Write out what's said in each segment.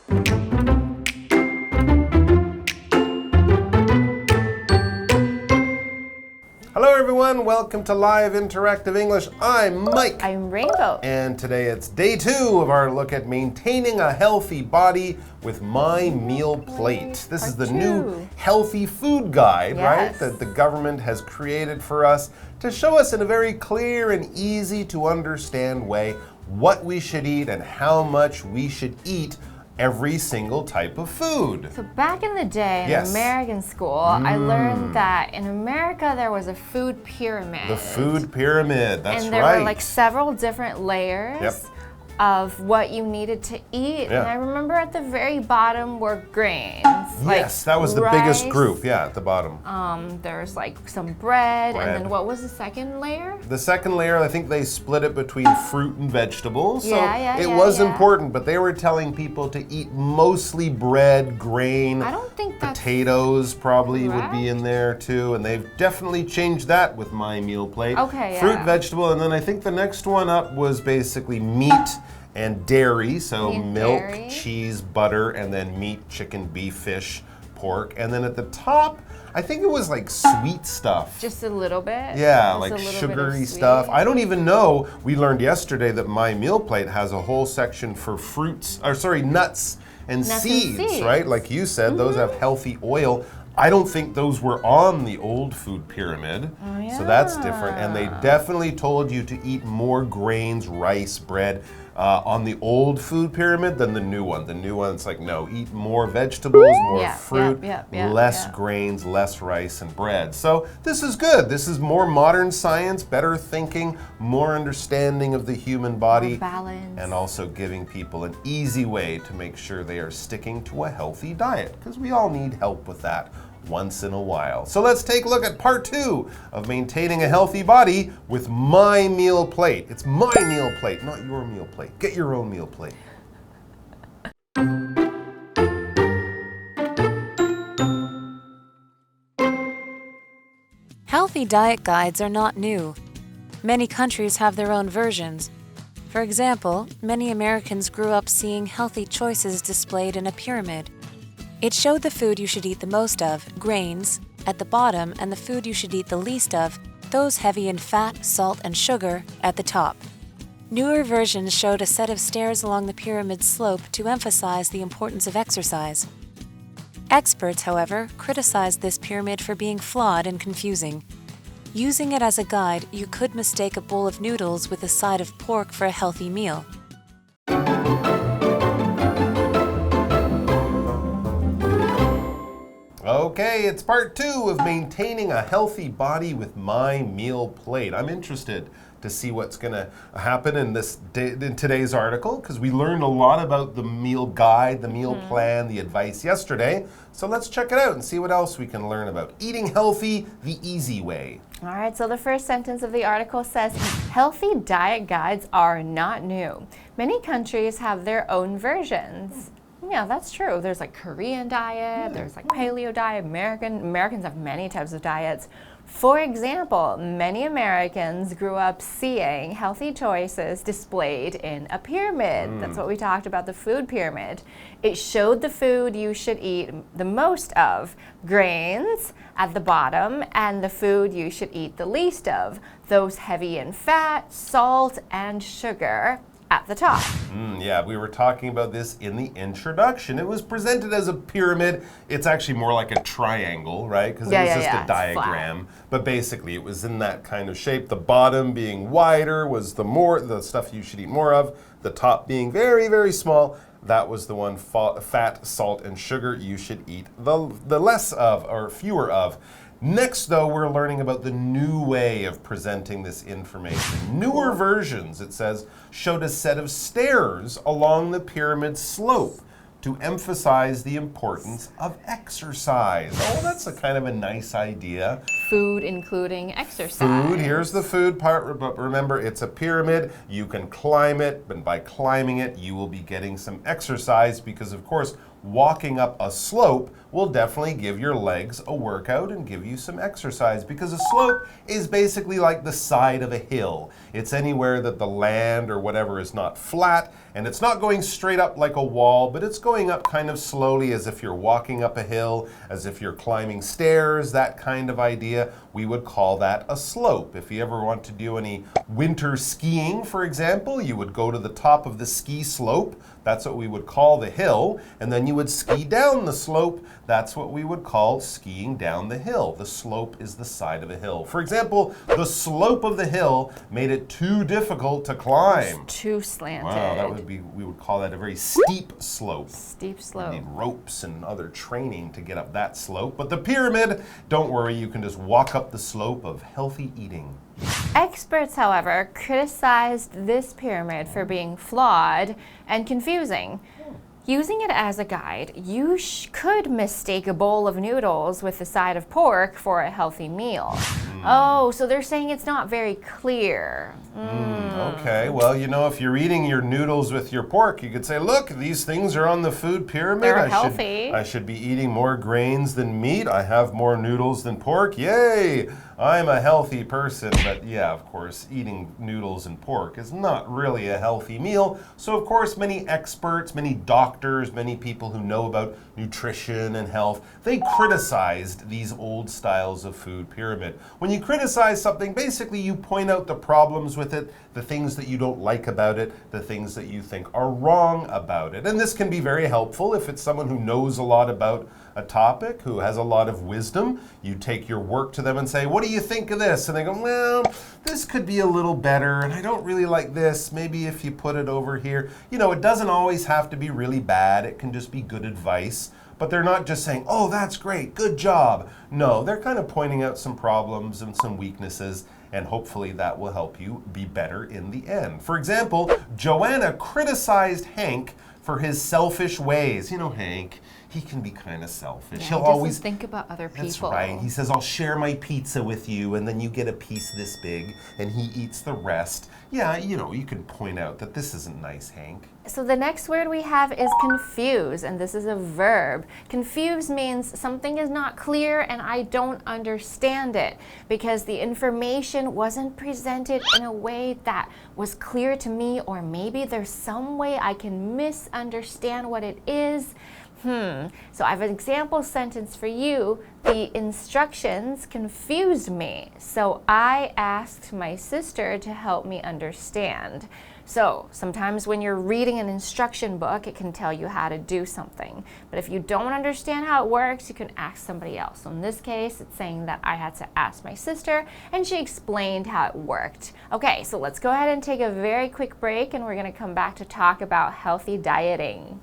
Hello everyone, welcome to Live Interactive English. I'm Mike. I'm Rainbow. And today it's day 2 of our look at maintaining a healthy body with My Meal Plate. This is the new healthy food guide, right, that the government has created for us to show us in a very clear and easy to understand way what we should eat and how much we should eat every single type of food. So back in the day in American school, I learned that in America there was a food pyramid. The food pyramid, that's right. And there were like several different layers of what you needed to eat. And I remember at the very bottom were grains. Yes, that was the biggest group, at the bottom. There's like some bread, and then what was the second layer? The second layer, I think they split it between fruit and vegetables. So it was important, but they were telling people to eat mostly bread, grain, I don't think potatoes probably would be in there too, and they've definitely changed that with My Meal Plate. Fruit, vegetable, and then I think the next one up was basically meat and dairy, so milk, cheese, butter, and then meat, chicken, beef, fish, pork. And then at the top, I think it was like sweet stuff. Just a little bit? Yeah, like sugary stuff. I don't even know. We learned yesterday that My Meal Plate has a whole section for nuts and seeds, right? Like you said, those have healthy oil. I don't think those were on the old food pyramid, so that's different. And they definitely told you to eat more grains, rice, bread on the old food pyramid than the new one. The new one, it's like, no, eat more vegetables, more fruit, less grains, less rice and bread. So this is good. This is more modern science, better thinking, more understanding of the human body, and also giving people an easy way to make sure they are sticking to a healthy diet, because we all need help with that once in a while. So let's take a look at part 2 of maintaining a healthy body with My Meal Plate. It's My Meal Plate, not your meal plate. Get your own meal plate. Healthy diet guides are not new. Many countries have their own versions. For example, many Americans grew up seeing healthy choices displayed in a pyramid. It showed the food you should eat the most of, grains, at the bottom, and the food you should eat the least of, those heavy in fat, salt, and sugar, at the top. Newer versions showed a set of stairs along the pyramid slope to emphasize the importance of exercise. Experts, however, criticized this pyramid for being flawed and confusing. Using it as a guide, you could mistake a bowl of noodles with a side of pork for a healthy meal. Okay, it's part 2 of maintaining a healthy body with My Meal Plate. I'm interested to see what's going to happen in today's article, because we learned a lot about the meal guide, the meal plan, the advice yesterday. So let's check it out and see what else we can learn about eating healthy the easy way. All right, so the first sentence of the article says, healthy diet guides are not new. Many countries have their own versions. Yeah, that's true. There's like Korean diet, there's like paleo diet, Americans have many types of diets. For example, many Americans grew up seeing healthy choices displayed in a pyramid. That's what we talked about, the food pyramid. It showed the food you should eat the most of, grains at the bottom, and the food you should eat the least of, those heavy in fat, salt, and sugar, at the top. Yeah, we were talking about this in the introduction. It was presented as a pyramid. It's actually more like a triangle, right? Because it was just a diagram. But basically, it was in that kind of shape. The bottom being wider was the stuff you should eat more of. The top being very, very small. That was the one fat, salt, and sugar you should eat the less of, or fewer of. Next, though, we're learning about the new way of presenting this information. Newer versions, it says, showed a set of stairs along the pyramid slope to emphasize the importance of exercise. Oh, that's a kind of a nice idea. Food including exercise. Food, here's the food part, but remember, it's a pyramid. You can climb it, and by climbing it, you will be getting some exercise because, of course, walking up a slope will definitely give your legs a workout and give you some exercise because a slope is basically like the side of a hill. It's anywhere that the land or whatever is not flat, and it's not going straight up like a wall, but it's going up kind of slowly as if you're walking up a hill, as if you're climbing stairs, that kind of idea. We would call that a slope. If you ever want to do any winter skiing, for example, you would go to the top of the ski slope. That's what we would call the hill. And then you would ski down the slope. That's what we would call skiing down the hill. The slope is the side of a hill. For example, the slope of the hill made it too difficult to climb. It's too slanted. Wow, that would be, we would call that a very steep slope. Steep slope. You need ropes and other training to get up that slope. But the pyramid, don't worry, you can just walk up the slope of healthy eating. Experts, however, criticized this pyramid for being flawed and confusing. Using it as a guide, you could mistake a bowl of noodles with a side of pork for a healthy meal. Oh, so they're saying it's not very clear. Okay, well, you know, if you're eating your noodles with your pork, you could say, look, these things are on the food pyramid. They're healthy. I should be eating more grains than meat. I have more noodles than pork. Yay! I'm a healthy person. But yeah, of course, eating noodles and pork is not really a healthy meal. So, of course, many experts, many doctors, many people who know about nutrition and health, they criticized these old styles of food pyramid. When you criticize something, basically you point out the problems with it, the things that you don't like about it, the things that you think are wrong about it. And this can be very helpful if it's someone who knows a lot about a topic, who has a lot of wisdom. You take your work to them and say, what do you think of this? And they go, well, this could be a little better, and I don't really like this. Maybe if you put it over here. You know, it doesn't always have to be really bad. It can just be good advice. But they're not just saying, oh, that's great, good job. No, they're kind of pointing out some problems and some weaknesses, and hopefully that will help you be better in the end. For example, Joanna criticized Hank for his selfish ways. You know, Hank, he can be kind of selfish. Yeah, He'll he doesn't always think about other people. That's right. He says, I'll share my pizza with you, and then you get a piece this big, and he eats the rest. Yeah, you know, you can point out that this isn't nice, Hank. So the next word we have is confuse, and this is a verb. Confuse means something is not clear and I don't understand it because the information wasn't presented in a way that was clear to me, or maybe there's some way I can misunderstand what it is. So I have an example sentence for you. The instructions confused me, so I asked my sister to help me understand. So sometimes when you're reading an instruction book, it can tell you how to do something. But if you don't understand how it works, you can ask somebody else. So in this case, it's saying that I had to ask my sister, and she explained how it worked. Okay, so let's go ahead and take a very quick break, and we're going to come back to talk about healthy dieting.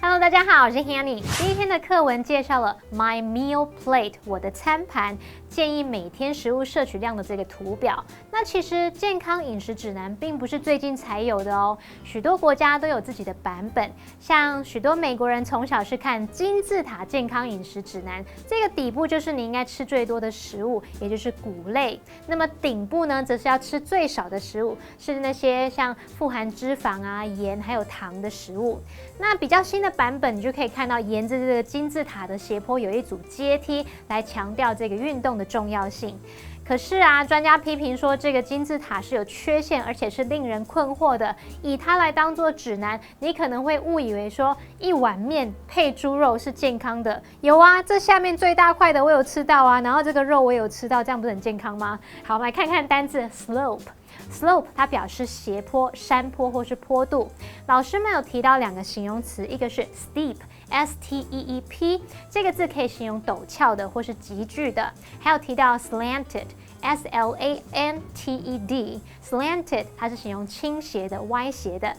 Hello， 大家好，我是 Hanny。第一天的课文介绍了 My Meal Plate 我的餐盘，建议每天食物摄取量的这个图表。那其实健康饮食指南并不是最近才有的哦，许多国家都有自己的版本。像许多美国人从小是看金字塔健康饮食指南，这个底部就是你应该吃最多的食物，也就是谷类。那么顶部呢，则是要吃最少的食物，是那些像富含脂肪啊、盐还有糖的食物。那比较新的版本，你就可以看到沿着这个金字塔的斜坡有一组阶梯，来强调这个运动的重要性。可是啊，专家批评说这个金字塔是有缺陷，而且是令人困惑的。以它来当作指南，你可能会误以为说一碗面配猪肉是健康的。有啊，这下面最大块的我有吃到啊，然后这个肉我有吃到，这样不是很健康吗？好，我们来看看单字 slope。Slope 它表示斜坡、山坡或是坡度。老师们有提到两个形容词，一个是 steep，S-T-E-E-P， 这个字可以形容陡峭的或是急剧的。还有提到 slanted，S-L-A-N-T-E-D，slanted 它是形容倾斜的、歪斜的。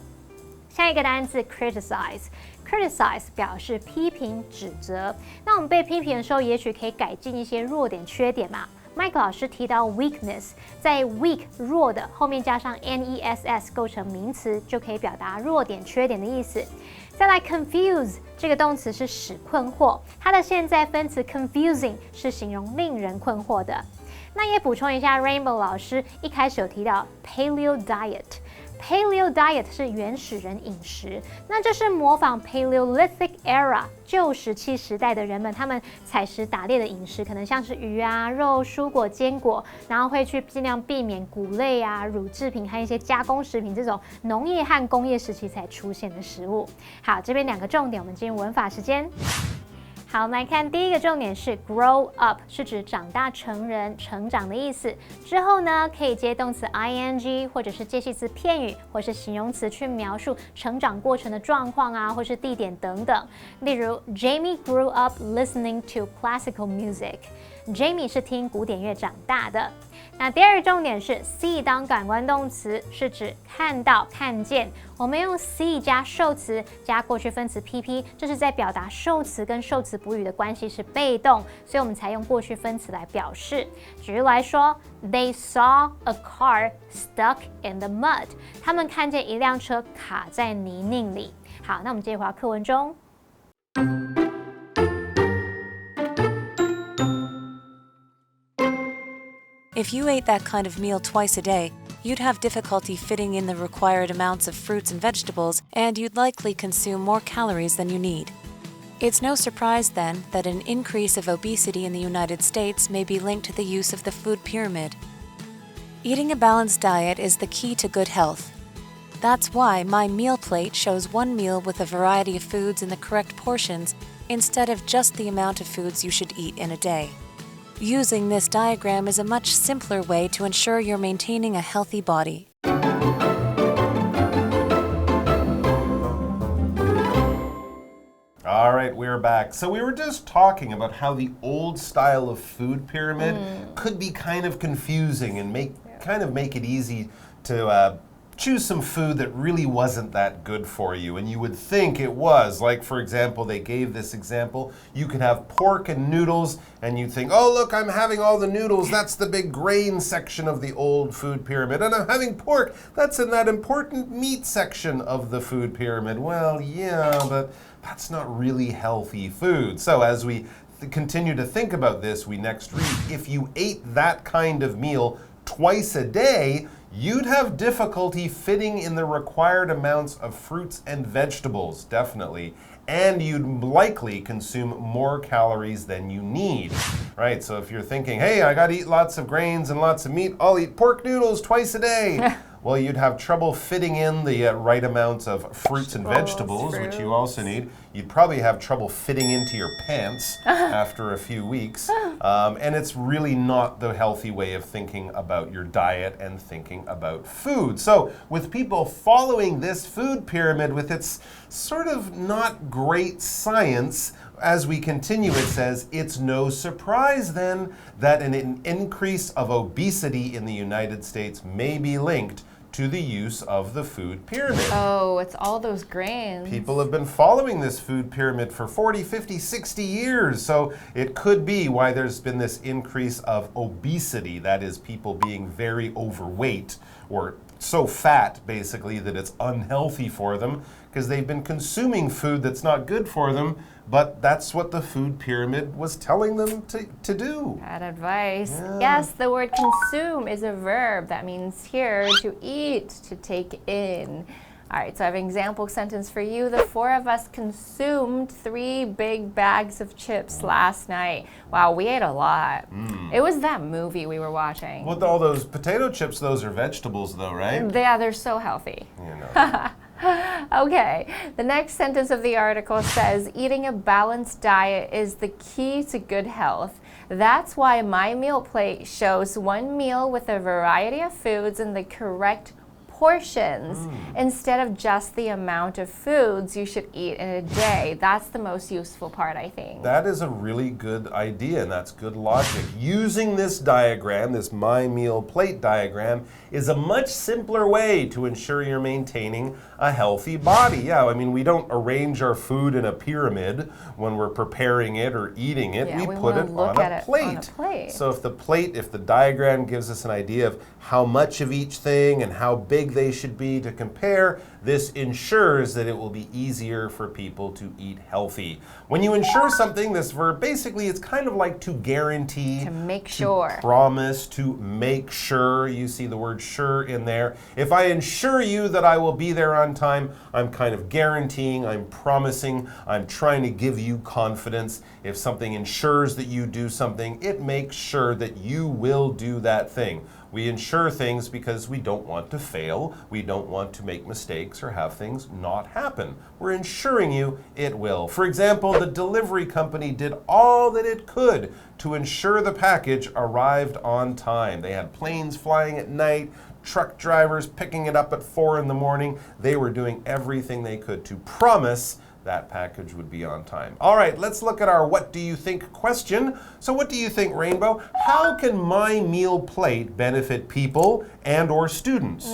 下一个单字 criticize。Criticize 表示批评、指责。那我们被批评的时候，也许可以改进一些弱点、缺点嘛。Mike 老师提到 weakness， 在 weak 弱的后面加上 ness 构成名词，就可以表达弱点、缺点的意思。再来 confuse 这个动词是使困惑，它的现在分词 confusing 是形容令人困惑的。那也补充一下 ，Rainbow 老师一开始有提到 Paleo Diet。Paleo Diet 是原始人饮食，那这是模仿 Paleolithic Era 旧石器时代的人们，他们采食打猎的饮食，可能像是鱼啊、肉、蔬果、坚果，然后会去尽量避免谷类啊、乳制品和一些加工食品这种农业和工业时期才出现的食物。好，这边2个重点，我们进入文法时间。好，我们来看第一个重点是 grow up， 是指长大成人、成长的意思。之后呢，可以接动词 ing， 或者是介系词片语，或是形容词去描述成长过程的状况啊，或是地点等等。例如 Jamie grew up listening to classical music。Jamie 是听古典乐长大的。那第2个重点是 see 当感官动词，是指看到、看见。我们用 see 加受词加过去分词 pp， 这是在表达受词跟受词补语的关系是被动，所以我们才用过去分词来表示。举例来说 ，They saw a car stuck in the mud。他们看见一辆车卡在泥泞里。好，那我们接着回到课文中。If you ate that kind of meal twice a day, you'd have difficulty fitting in the required amounts of fruits and vegetables, and you'd likely consume more calories than you need. It's no surprise, then, that an increase of obesity in the United States may be linked to the use of the food pyramid. Eating a balanced diet is the key to good health. That's why my meal plate shows one meal with a variety of foods in the correct portions instead of just the amount of foods you should eat in a day. Using this diagram is a much simpler way to ensure you're maintaining a healthy body. All right, we're back. So we were just talking about how the old style of food pyramid could be kind of confusing and make it easy to choose some food that really wasn't that good for you, and you would think it was. Like, for example, they gave this example. You could have pork and noodles, and you'd think, oh, look, I'm having all the noodles. That's the big grain section of the old food pyramid. And I'm having pork. That's in that important meat section of the food pyramid. Well, yeah, but that's not really healthy food. So as we continue to think about this, we next read, if you ate that kind of meal twice a day, you'd have difficulty fitting in the required amounts of fruits and vegetables, definitely. And you'd likely consume more calories than you need, right? So if you're thinking, hey, I gotta eat lots of grains and lots of meat, I'll eat pork noodles twice a day. Well, you'd have trouble fitting in the right amounts of fruits and vegetables, which you also need. You'd probably have trouble fitting into your pants after a few weeks. And it's really not the healthy way of thinking about your diet and thinking about food. So with people following this food pyramid with its sort of not great science, as we continue, it says, it's no surprise then that an increase of obesity in the United States may be linked to the use of the food pyramid. Oh, it's all those grains. People have been following this food pyramid for 40, 50, 60 years. So it could be why there's been this increase of obesity. That is, people being very overweight or so fat, basically, that it's unhealthy for them because they've been consuming food that's not good for them. But that's what the food pyramid was telling them to do. Bad advice. Yeah. Yes, the word consume is a verb. That means here to eat, to take in. All right, so I have an example sentence for you. The 4 of us consumed 3 big bags of chips last night. Wow, we ate a lot. It was that movie we were watching. With all those potato chips, those are vegetables though, right? Yeah, they're so healthy. You know. Okay, the next sentence of the article says, eating a balanced diet is the key to good health. That's why my meal plate shows one meal with a variety of foods in the correct portions instead of just the amount of foods you should eat in a day. That's the most useful part, I think. That is a really good idea, and that's good logic. Using this diagram, this my meal plate diagram, is a much simpler way to ensure you're maintaining a healthy body. Yeah, I mean, we don't arrange our food in a pyramid when we're preparing it or eating it. Yeah, we put it on a plate. So if the diagram gives us an idea of how much of each thing and how big big they should be to compare. This ensures that it will be easier for people to eat healthy. When you ensure something, this verb basically it's kind of like to guarantee, to make sure, to promise, to make sure. You see the word sure in there. If I ensure you that I will be there on time, I'm kind of guaranteeing, I'm promising, I'm trying to give you confidence. If something ensures that you do something, it makes sure that you will do that thing. We ensure things because we don't want to fail, we don't want to make mistakes or have things not happen. We're ensuring you it will. For example, the delivery company did all that it could to ensure the package arrived on time. They had planes flying at night, truck drivers picking it up at 4 in the morning. They were doing everything they could to promise that package would be on time. All right, let's look at our what do you think question. So what do you think, Rainbow? How can my meal plate benefit people and or students?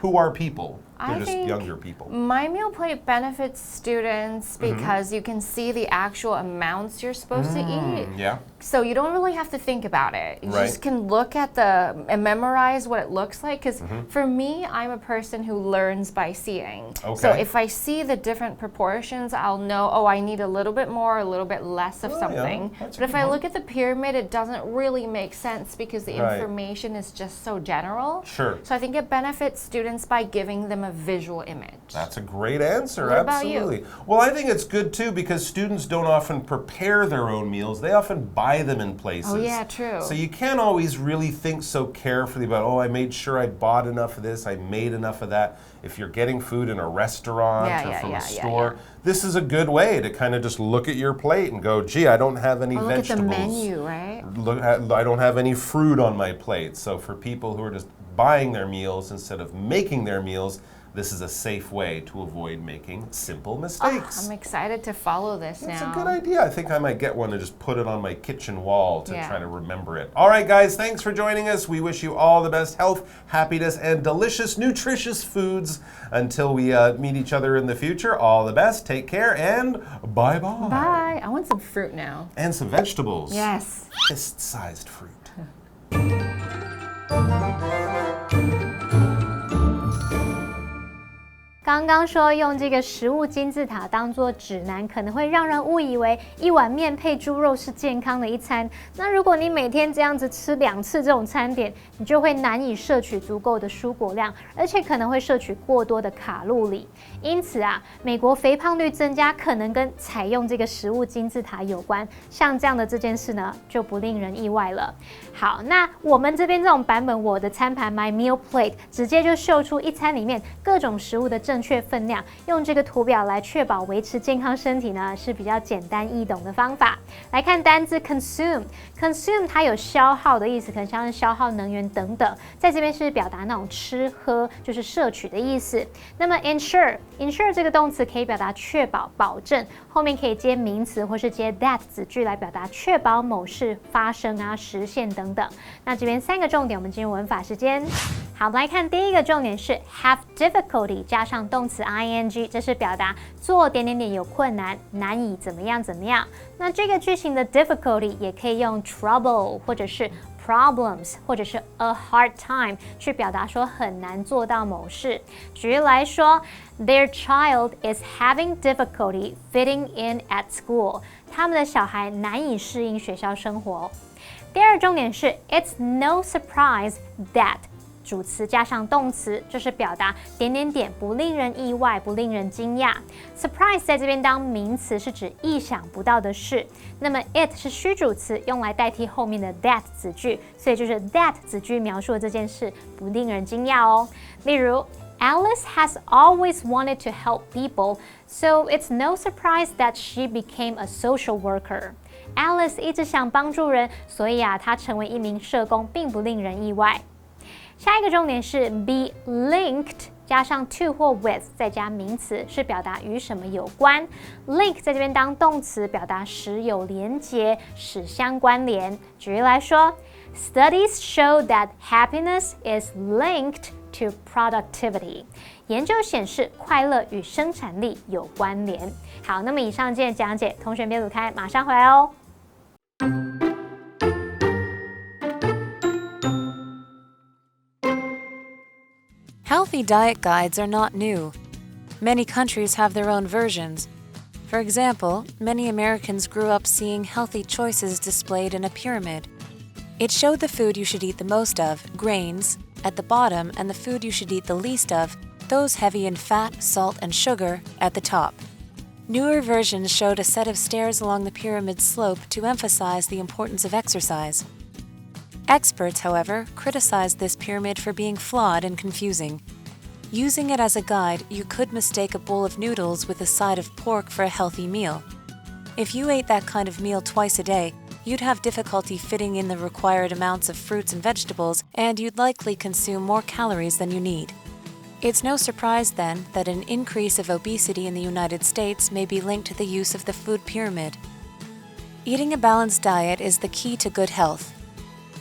Who are people? They're just younger people. My meal plate benefits students because you can see the actual amounts you're supposed to eat. Yeah. So you don't really have to think about it. You just can look at and memorize what it looks like. Because for me, I'm a person who learns by seeing. Okay. So if I see the different proportions, I'll know, oh, I need a little bit more, a little bit less of something. Yeah. But if I look at the pyramid, it doesn't really make sense because the information is just so general. Sure. So I think it benefits students by giving them a visual image. That's a great answer. What Absolutely. About you? Well, I think it's good too because students don't often prepare their own meals. They often buy them in places. Oh yeah, true. So you can't always really think so carefully about, oh, I made sure I bought enough of this, I made enough of that. If you're getting food in a restaurant or from a store, this is a good way to kind of just look at your plate and go, gee, I don't have any vegetables. Look at the menu, right? I don't have any fruit on my plate. So for people who are just buying their meals instead of making their meals, this is a safe way to avoid making simple mistakes. I'm excited to follow this now. That's a good idea. I think I might get one and just put it on my kitchen wall to try to remember it. All right, guys, thanks for joining us. We wish you all the best health, happiness, and delicious, nutritious foods. Until we meet each other in the future, all the best. Take care and bye-bye. Bye. I want some fruit now. And some vegetables. Yes. Fist-sized fruit. 刚刚说用这个食物金字塔当作指南，可能会让人误以为一碗面配猪肉是健康的一餐。那如果你每天这样子吃2次这种餐点，你就会难以摄取足够的蔬果量，而且可能会摄取过多的卡路里。因此啊，美国肥胖率增加可能跟采用这个食物金字塔有关。像这样的这件事呢，就不令人意外了。好，那我们这边这种版本，我的餐盘 My Meal Plate 直接就秀出一餐里面各种食物的正确分量，用这个图表来确保维持健康身体呢，是比较简单易懂的方法。来看单字 consume 它有消耗的意思，可能像是消耗能源等等，在这边是表达那种吃喝，就是摄取的意思。那么 ensure 这个动词可以表达确保、保证，后面可以接名词或是接 that 子句来表达确保某事发生啊、实现等等。那这边3个重点，我们进入文法时间。好，我们来看第一个重点是 have difficulty 加上动词 ing， 这是表达做点点点有困难，难以怎么样怎么样。那这个句型的 difficulty 也可以用 trouble 或者是 problems 或者是 a hard time 去表达说很难做到某事。举例来说 ，Their child is having difficulty fitting in at school。他们的小孩难以适应学校生活。第二重点是 It's no surprise that。主词加上动词，就是表达点点点不令人意外，不令人惊讶。Surprise 在这边当名词是指意想不到的事，那么 it 是虚主词，用来代替后面的 that 子句，所以就是 that 子句描述的这件事不令人惊讶哦。例如 Alice has always wanted to help people, so it's no surprise that she became a social worker. Alice 一直想帮助人，所以她成为一名社工，并不令人意外。下一个重点是 be linked 加上 to 或 with 再加名词，是表达与什么有关。link 在这边当动词，表达使有连结，使相关联。举例来说 ，Studies show that happiness is linked to productivity。研究显示快乐与生产力有关联。好，那么以上件讲解，同学别走开，马上回来哦。Healthy diet guides are not new. Many countries have their own versions. For example, many Americans grew up seeing healthy choices displayed in a pyramid. It showed the food you should eat the most of, grains, at the bottom, and the food you should eat the least of, those heavy in fat, salt, and sugar, at the top. Newer versions showed a set of stairs along the pyramid slope to emphasize the importance of exercise. Experts, however, criticized this pyramid for being flawed and confusing. Using it as a guide, you could mistake a bowl of noodles with a side of pork for a healthy meal. If you ate that kind of meal twice a day, you'd have difficulty fitting in the required amounts of fruits and vegetables, and you'd likely consume more calories than you need. It's no surprise, then, that an increase of obesity in the United States may be linked to the use of the food pyramid. Eating a balanced diet is the key to good health.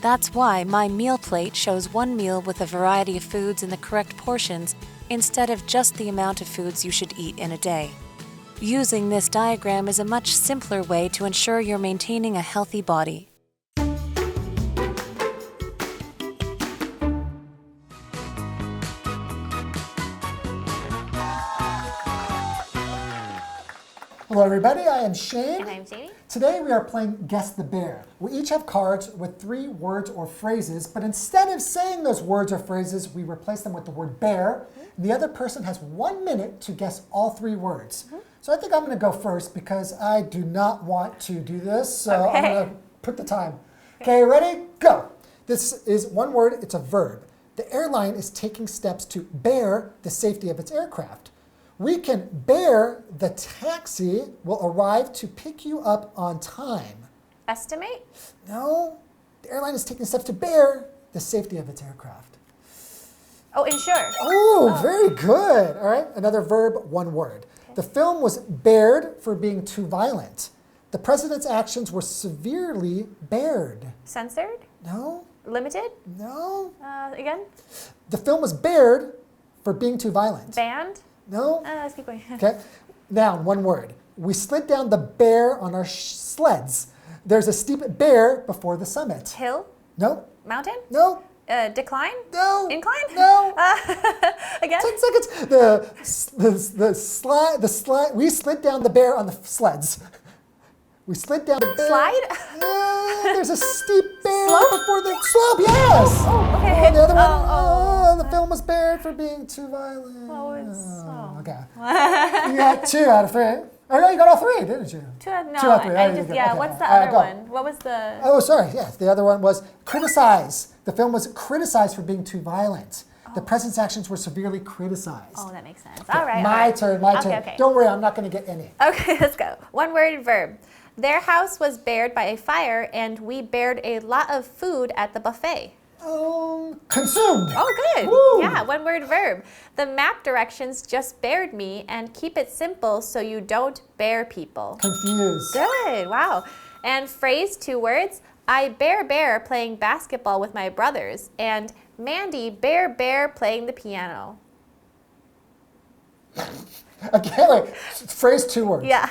That's why my meal plate shows one meal with a variety of foods in the correct portions instead of just the amount of foods you should eat in a day. Using this diagram is a much simpler way to ensure you're maintaining a healthy body. Hello everybody, I am Shane. And I'm Jamie. Today we are playing Guess the Bear. We each have cards with 3 words or phrases, but instead of saying those words or phrases, we replace them with the word bear. And the other person has 1 minute to guess all 3 words. So I think I'm going to go first because I do not want to do this. So I'm going to put the time. Okay, ready? Go. This is one word, it's a verb. The airline is taking steps to bear the safety of its aircraft. We can bear the taxi will arrive to pick you up on time. Estimate? No, the airline is taking steps to bear the safety of its aircraft. Oh, ensure. Oh, very good. All right, another verb, one word. Okay. The film was bared for being too violent. The president's actions were severely bared. Censored? No. Limited? No. Again? The film was bared for being too violent. Banned? No. Let's keep going. Okay. Noun, one word. We slid down the bear on our sleds. There's a steep bear before the summit. Hill? No. Mountain? No. Decline? No. Incline? No. Again? 10 seconds. We slid down the bear on the sleds. We slid down the bear. Slide? There's a steep bear Slope? before the slope. Yes. Oh, okay. And the other one. The film was bared for being too violent. Okay. You got 2 out of 3. Oh no, you got all 3, didn't you? 2 out of 3. Two out of 3. I just, okay. What's the other one? What was the? Oh, sorry. Yes, the other one was criticize. The film was criticized for being too violent. The president's actions were severely criticized. Oh, that makes sense. All right. My turn. Okay. Don't worry, I'm not going to get any. Okay, let's go. One word verb. Their house was bared by a fire, and we bared a lot of food at the buffet. Consumed. Oh, good. Woo. Yeah, one word verb. The map directions just bared me, and keep it simple so you don't bear people. Confused. Good. Wow. And phrase, 2 words. I bear playing basketball with my brothers, and Mandy bear playing the piano. Okay, wait. Phrase, 2 words. Yeah.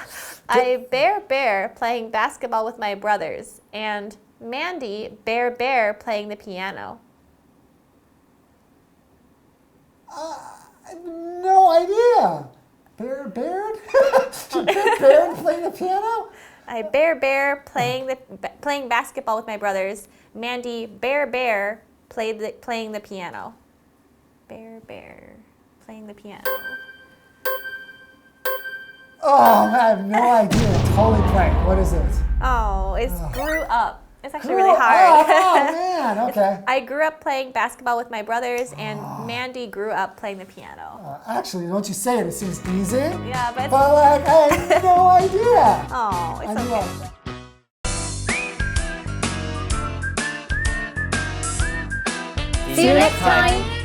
I bear playing basketball with my brothers, and Mandy bear playing the piano. No idea. Bared? Bared playing the piano? I bear playing basketball with my brothers. Mandy bear playing the piano. Bear playing the piano. Oh, I have no idea. Totally blank. What is it? Oh, it's grew up. It's actually really hard. Oh, man. Okay. I grew up playing basketball with my brothers, and Mandy grew up playing the piano. Actually, once you say it, it seems easy. Yeah, but like, I had no idea. Oh, it's okay. See you next time.